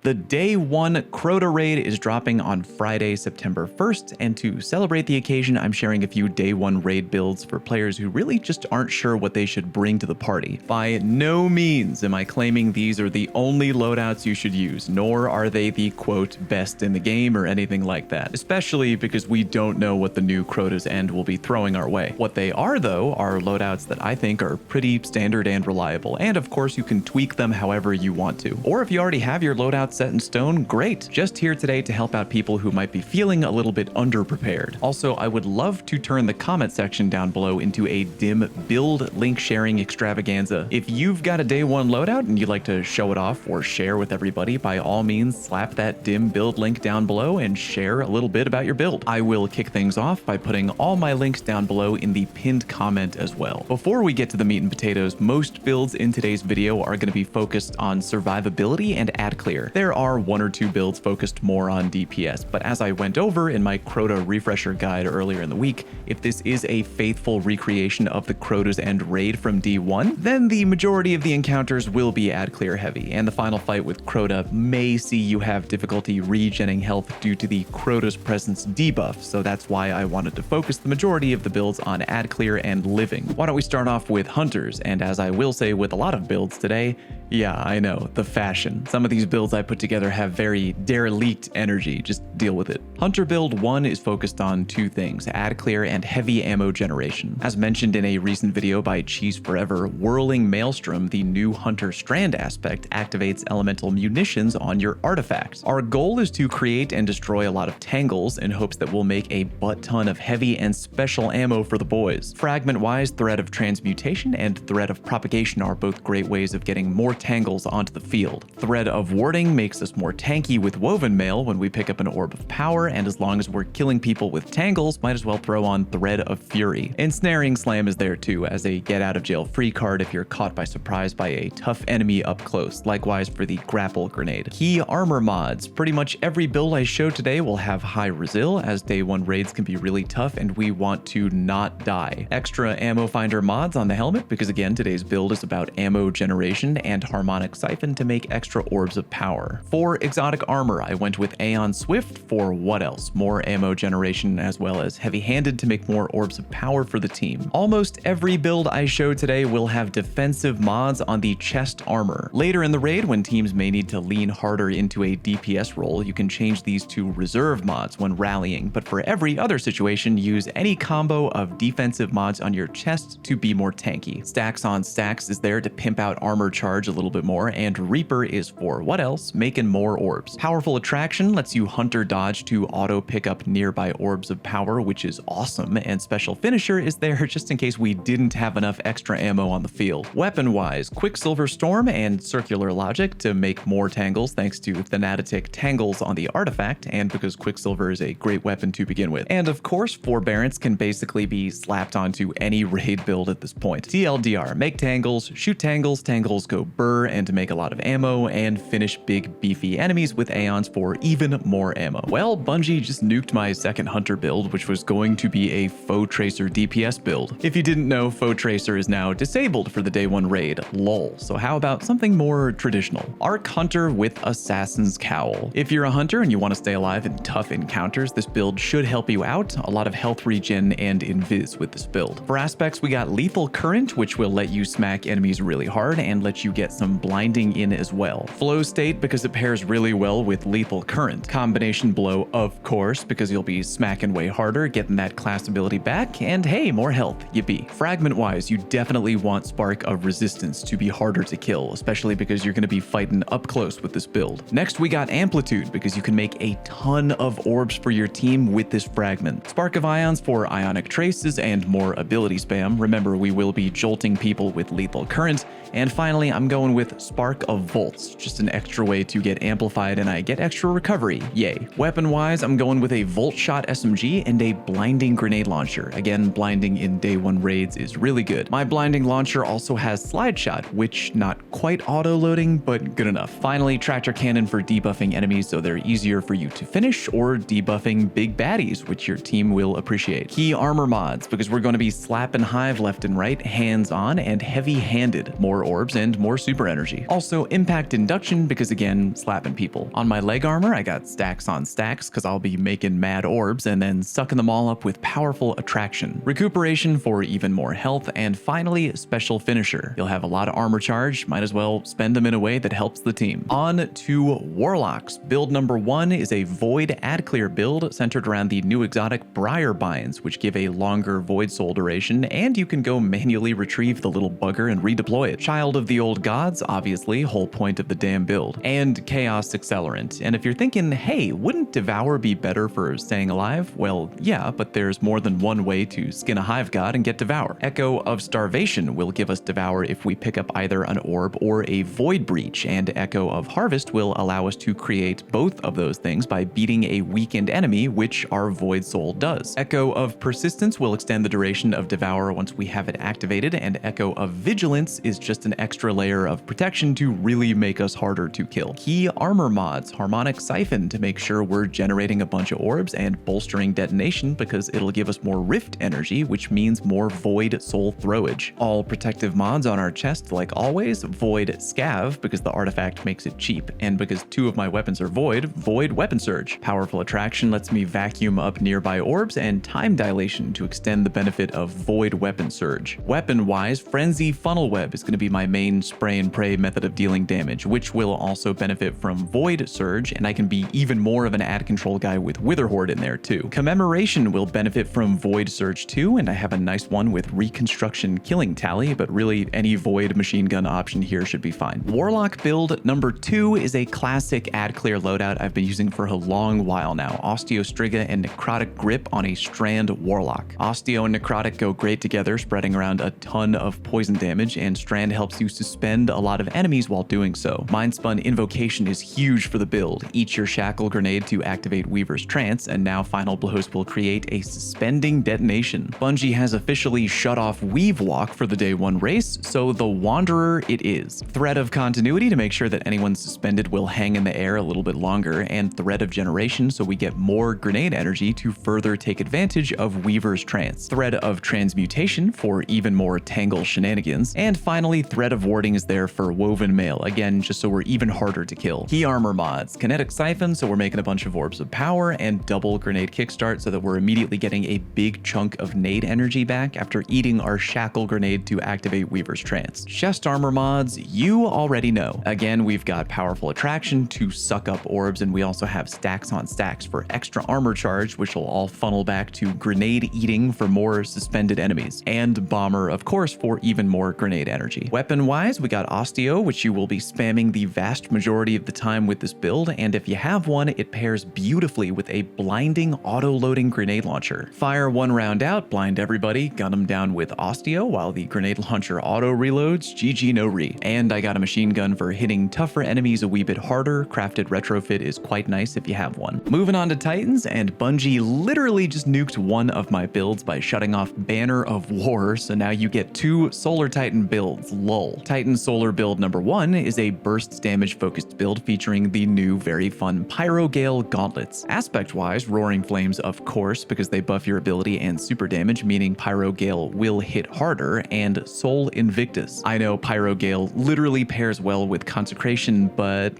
The Day 1 Crota raid is dropping on Friday, September 1st, and to celebrate the occasion, I'm sharing a few Day 1 raid builds for players who really just aren't sure what they should bring to the party. By no means am I claiming these are the only loadouts you should use, nor are they the quote best in the game or anything like that, especially because we don't know what the new Crota's End will be throwing our way. What they are though are loadouts that I think are pretty standard and reliable, and of course you can tweak them however you want to. Or if you already have your loadout set in stone, great. Just here today to help out people who might be feeling a little bit underprepared. Also, I would love to turn the comment section down below into a dim build link sharing extravaganza. If you've got a Day 1 loadout and you'd like to show it off or share with everybody, by all means slap that dim build link down below and share a little bit about your build. I will kick things off by putting all my links down below in the pinned comment as well. Before we get to the meat and potatoes, most builds in today's video are going to be focused on survivability and ad clear. There are one or two builds focused more on DPS, but as I went over in my Crota refresher guide earlier in the week, if this is a faithful recreation of the Crota's End raid from D1, then the majority of the encounters will be ad clear heavy, and the final fight with Crota may see you have difficulty regenning health due to the Crota's presence debuff, so that's why I wanted to focus the majority of the builds on ad clear and living. Why don't we start off with hunters, and as I will say with a lot of builds today, yeah, I know, the fashion. Some of these builds I put together have very derelict energy, just deal with it. Hunter build 1 is focused on two things, ad clear and heavy ammo generation. As mentioned in a recent video by Cheese Forever, Whirling Maelstrom, the new Hunter strand aspect, activates elemental munitions on your artifacts. Our goal is to create and destroy a lot of tangles in hopes that we'll make a butt ton of heavy and special ammo for the boys. Fragment-wise, Thread of Transmutation and Thread of Propagation are both great ways of getting more tangles onto the field. Thread of Warding makes us more tanky with Woven Mail when we pick up an Orb of Power, and as long as we're killing people with tangles, might as well throw on Thread of Fury. Ensnaring Slam is there too, as a get out of jail free card if you're caught by surprise by a tough enemy up close, likewise for the Grapple Grenade. Key armor mods. Pretty much every build I show today will have high resil, as Day 1 raids can be really tough and we want to not die. Extra ammo finder mods on the helmet, because again today's build is about ammo generation, and Harmonic Siphon to make extra orbs of power. For exotic armor, I went with Aeon Swift for what else? More ammo generation, as well as heavy-handed to make more orbs of power for the team. Almost every build I show today will have defensive mods on the chest armor. Later in the raid, when teams may need to lean harder into a DPS role, you can change these to reserve mods when rallying, but for every other situation, use any combo of defensive mods on your chest to be more tanky. Stacks on Stacks is there to pimp out armor charge a little bit more, and Reaper is for what else? Making more orbs. Powerful Attraction lets you Hunter dodge to auto pick up nearby orbs of power, which is awesome, and Special Finisher is there just in case we didn't have enough extra ammo on the field. Weapon-wise, Quicksilver Storm and Circular Logic to make more tangles thanks to Thanatic Tangles on the artifact, and because Quicksilver is a great weapon to begin with. And of course, Forbearance can basically be slapped onto any raid build at this point. TLDR, make tangles, shoot tangles, tangles go burr, and to make a lot of ammo, and finish big beefy enemies with Aeons for even more ammo. Well, Bungie just nuked my second Hunter build, which was going to be a Foe Tracer DPS build. If you didn't know, Foe Tracer is now disabled for the Day 1 raid, lol. So how about something more traditional? Arc Hunter with Assassin's Cowl. If you're a hunter and you want to stay alive in tough encounters, this build should help you out. A lot of health regen and invis with this build. For aspects, we got Lethal Current, which will let you smack enemies really hard and let you get some blinding in as well. Flow State, because it pairs really well with Lethal Current. Combination Blow, of course, because you'll be smacking way harder, getting that class ability back, and hey, more health, yippee. Fragment-wise, you definitely want Spark of Resistance to be harder to kill, especially because you're going to be fighting up close with this build. Next, we got Amplitude, because you can make a ton of orbs for your team with this fragment. Spark of Ions for Ionic Traces and more ability spam. Remember, we will be jolting people with Lethal Current. And finally, I'm going with Spark of Volts, just an extra way to get amplified and I get extra recovery, yay. Weapon-wise, I'm going with a Volt Shot SMG and a Blinding Grenade Launcher. Again, blinding in Day 1 raids is really good. My Blinding Launcher also has Slide Shot, which not quite auto-loading, but good enough. Finally, Tractor Cannon for debuffing enemies so they're easier for you to finish, or debuffing big baddies, which your team will appreciate. Key armor mods, because we're going to be slapping Hive left and right, hands-on, and heavy-handed. More orbs and more super energy. Also impact induction because again, slapping people. On my leg armor, I got stacks on stacks because I'll be making mad orbs and then sucking them all up with powerful attraction. Recuperation for even more health, and finally, special finisher. You'll have a lot of armor charge, might as well spend them in a way that helps the team. On to Warlocks. Build number 1 is a Void Ad Clear build centered around the new exotic Briar Binds, which give a longer Void Soul duration, and you can go manually retrieve the little bugger and redeploy it. Child of the Old Gods, obviously, whole point of the damn build. And Chaos Accelerant. And if you're thinking, hey, wouldn't Devour be better for staying alive? Well, yeah, but there's more than one way to skin a hive god and get Devour. Echo of Starvation will give us Devour if we pick up either an orb or a Void Breach, and Echo of Harvest will allow us to create both of those things by beating a weakened enemy, which our Void Soul does. Echo of Persistence will extend the duration of Devour once we have it activated, and Echo of Vigilance is just an extra layer of protection to really make us harder to kill. Key armor mods, Harmonic Siphon to make sure we're generating a bunch of orbs, and Bolstering Detonation because it'll give us more Rift energy, which means more Void Soul throwage. All protective mods on our chest, like always, Void Scav because the artifact makes it cheap, and because 2 of my weapons are Void Weapon Surge. Powerful Attraction lets me vacuum up nearby orbs, and Time Dilation to extend the benefit of Void Weapon Surge. Weapon-wise, Frenzy Funnel Web is going to be my main spray and pray method of dealing damage, which will also benefit from Void Surge, and I can be even more of an ad control guy with Wither Horde in there too. Commemoration will benefit from Void Surge too, and I have a nice one with Reconstruction Killing Tally, but really any Void machine gun option here should be fine. Warlock build number 2 is a classic ad clear loadout I've been using for a long while now. Osteostriga and Necrotic Grip on a Strand Warlock. Osteo and Necrotic go great together, spreading around a ton of poison damage, and Strand helps you suspend a lot of enemies while doing so. Mindspun Invocation is huge for the build. Eat your Shackle Grenade to activate Weaver's Trance, and now Final Blows will create a suspending detonation. Bungie has officially shut off Weave Walk for the day 1 race, so the Wanderer it is. Thread of Continuity to make sure that anyone suspended will hang in the air a little bit longer, and Thread of Generation so we get more grenade energy to further take advantage of Weaver's Trance. Thread of Transmutation for even more Tangle shenanigans, and finally Thread of Warding is there for Woven Mail, again just so we're even harder to kill. Key armor mods, Kinetic Siphon so we're making a bunch of Orbs of Power, and double Grenade Kickstart so that we're immediately getting a big chunk of nade energy back after eating our Shackle Grenade to activate Weaver's Trance. Chest armor mods, you already know. Again, we've got Powerful Attraction to suck up orbs, and we also have stacks on stacks for extra armor charge, which will all funnel back to grenade eating for more suspended enemies, and Bomber, of course, for even more grenade energy. Weapon-wise, we got Osteo, which you will be spamming the vast majority of the time with this build, and if you have one, it pairs beautifully with a blinding auto-loading grenade launcher. Fire 1 round out, blind everybody, gun them down with Osteo, while the grenade launcher auto-reloads, GG no re. And I got a machine gun for hitting tougher enemies a wee bit harder. Crafted retrofit is quite nice if you have one. Moving on to Titans, and Bungie literally just nuked one of my builds by shutting off Banner of War, so now you get 2 Solar Titan builds, lol. Titan Solar build number 1 is a burst damage focused build featuring the new very fun Pyrogale Gauntlets. Aspect-wise, Roaring Flames of course, because they buff your ability and super damage, meaning Pyrogale will hit harder, and Soul Invictus. I know Pyrogale literally pairs well with Consecration, but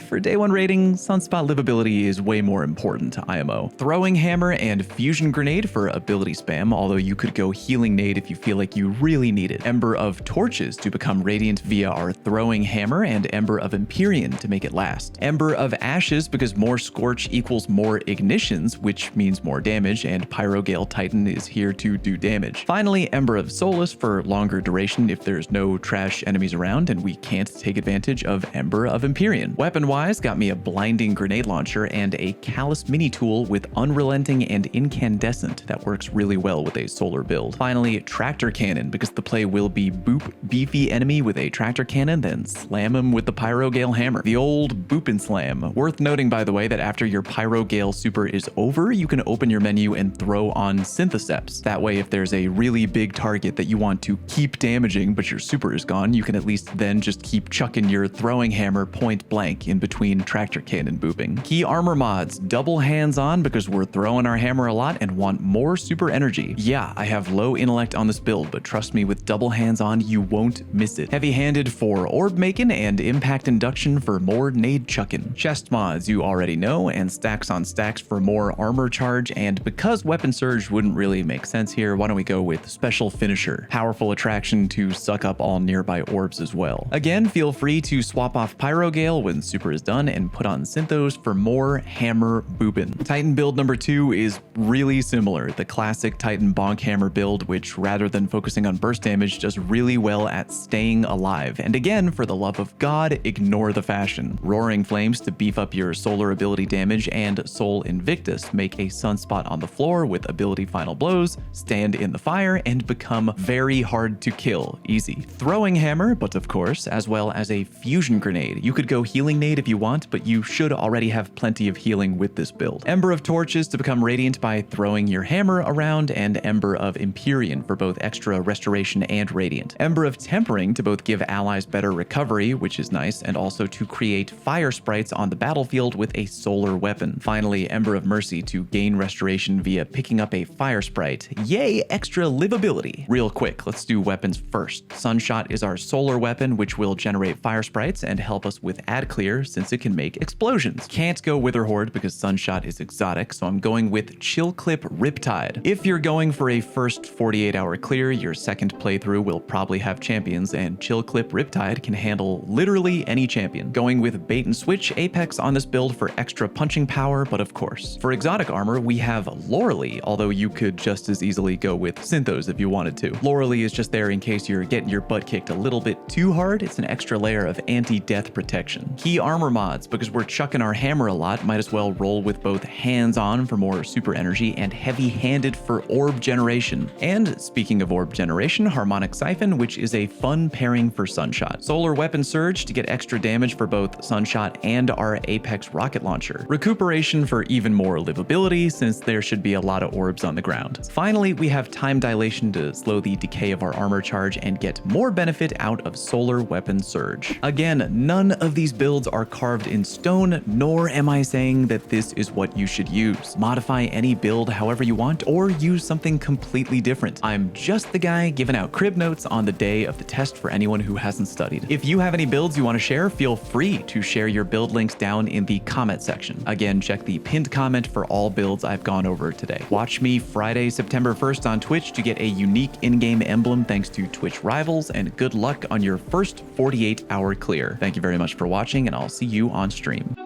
for day 1 rating, Sunspot livability is way more important to IMO. Throwing Hammer and Fusion Grenade for ability spam, although you could go Healing Nade if you feel like you really need it. Ember of Torches to become Radiant via our Throwing Hammer, and Ember of Empyrean to make it last. Ember of Ashes because more Scorch equals more Ignitions, which means more damage, and Pyrogale Titan is here to do damage. Finally, Ember of Solace for longer duration if there's no trash enemies around and we can't take advantage of Ember of Empyrean. Weapon-wise, got me a Blinding Grenade Launcher and a Callous Mini Tool with Unrelenting and Incandescent that works really well with a solar build. Finally, Tractor Cannon because the play will be boop beefy enemy with a Tractor Cannon, then slam him with the Pyrogale Hammer. The old boop and slam. Worth noting, by the way, that after your Pyrogale super is over, you can open your menu and throw on Syntheseps. That way, if there's a really big target that you want to keep damaging but your super is gone, you can at least then just keep chucking your Throwing Hammer point blank in between Tractor Cannon booping. Key armor mods, double hands on because we're throwing our hammer a lot and want more super energy. Yeah, I have low intellect on this build, but trust me, with double hands on, you won't miss it. Heavy Heavy-handed for orb making and impact induction for more nade chucking. Chest mods you already know, and stacks on stacks for more armor charge, and because weapon surge wouldn't really make sense here, why don't we go with special finisher. Powerful attraction to suck up all nearby orbs as well. Again, feel free to swap off Pyrogale when super is done and put on Synthos for more hammer boopin'. Titan build number 2 is really similar. The classic Titan bonk hammer build, which rather than focusing on burst damage, does really well at staying alive. And again, for the love of God, ignore the fashion. Roaring Flames to beef up your solar ability damage, and Soul Invictus make a sunspot on the floor with ability final blows, stand in the fire, and become very hard to kill. Easy. Throwing hammer, but of course, as well as a fusion grenade. You could go healing nade if you want, but you should already have plenty of healing with this build. Ember of Torches to become radiant by throwing your hammer around, and Ember of Empyrean for both extra restoration and radiant. Ember of Tempering to both give allies better recovery, which is nice, and also to create fire sprites on the battlefield with a solar weapon. Finally, Ember of Mercy to gain restoration via picking up a fire sprite. Yay, extra livability. Real quick, let's do weapons first. Sunshot is our solar weapon, which will generate fire sprites and help us with ad clear since it can make explosions. Can't go Wither Horde because Sunshot is exotic, so I'm going with Chill Clip Riptide. If you're going for a first 48-hour clear, your second playthrough will probably have champions, and Chill Clip Riptide can handle literally any champion. Going with Bait and Switch Apex on this build for extra punching power, but of course. For exotic armor, we have Loralee, although you could just as easily go with Synthos if you wanted to. Loralee is just there in case you're getting your butt kicked a little bit too hard. It's an extra layer of anti-death protection. Key armor mods, because we're chucking our hammer a lot, might as well roll with both hands-on for more super energy and heavy-handed for orb generation. And speaking of orb generation, Harmonic Siphon, which is a fun pairing for Sunshot. Solar Weapon Surge to get extra damage for both Sunshot and our Apex rocket launcher. Recuperation for even more livability, since there should be a lot of orbs on the ground. Finally, we have Time Dilation to slow the decay of our armor charge and get more benefit out of Solar Weapon Surge. Again, none of these builds are carved in stone, nor am I saying that this is what you should use. Modify any build however you want, or use something completely different. I'm just the guy giving out crib notes on the day of the test for anyone who hasn't studied. If you have any builds you want to share, feel free to share your build links down in the comment section. Again, check the pinned comment for all builds I've gone over today. Watch me Friday, September 1st on Twitch to get a unique in-game emblem thanks to Twitch Rivals, and good luck on your first 48-hour clear. Thank you very much for watching, and I'll see you on stream.